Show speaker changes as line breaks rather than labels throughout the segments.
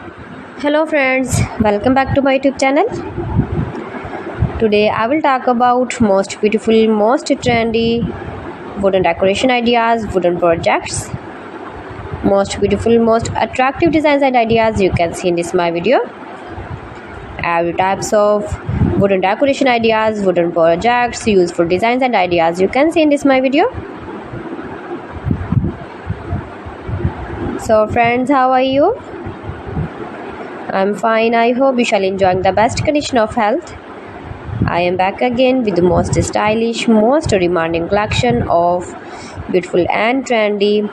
Hello friends, welcome back to my YouTube channel. Today I will talk about most beautiful, most trendy wooden decoration ideas, wooden projects, most beautiful, most attractive designs and ideas you can see in this my video. Every types of wooden decoration ideas, wooden projects, useful designs and ideas you can see in this my video. So friends, how are you? I'm fine. I hope you shall enjoying the best condition of health. I am back again with the most stylish, most demanding collection of beautiful and trendy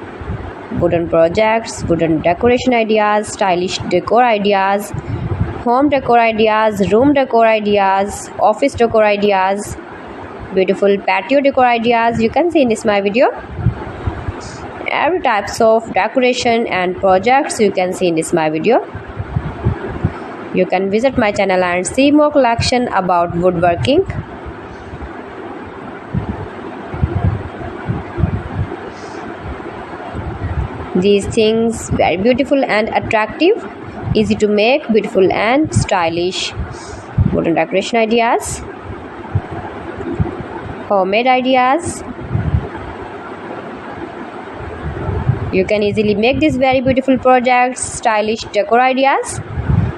wooden projects, wooden decoration ideas, stylish decor ideas, home decor ideas, room decor ideas, office decor ideas, beautiful patio decor ideas you can see in this my video. Every types of decoration and projects you can see in this my video. You can visit my channel and see more collection about woodworking. These things very beautiful and attractive, easy to make, beautiful and stylish wooden decoration ideas, homemade ideas. You can easily make these very beautiful projects, stylish decor ideas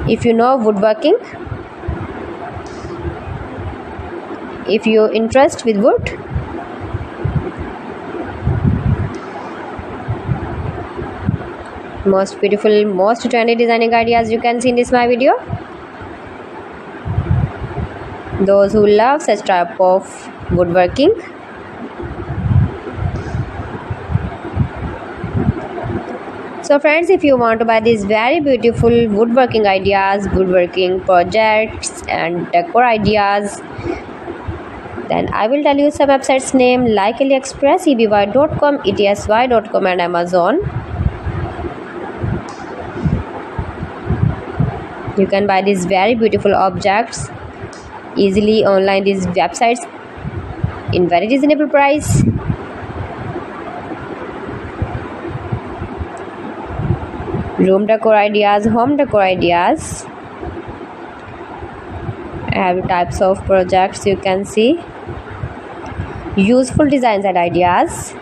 if you know woodworking. If you interest with wood, most beautiful, most trendy designing ideas you can see in this my video. Those who love such type of woodworking, so friends, if you want to buy these very beautiful woodworking ideas, woodworking projects and decor ideas, then I will tell you some websites name like AliExpress, eby.com, etsy.com and Amazon. You can buy these very beautiful objects easily online, these websites in very reasonable price. Room decor ideas, home decor ideas, every types of projects you can see, useful designs and ideas,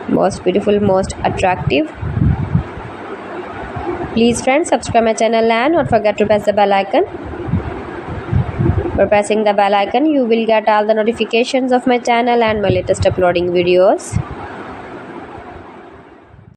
most beautiful, most attractive. Please friends, subscribe my channel and don't forget to press the bell icon. For pressing the bell icon, you will get all the notifications of my channel and my latest uploading videos.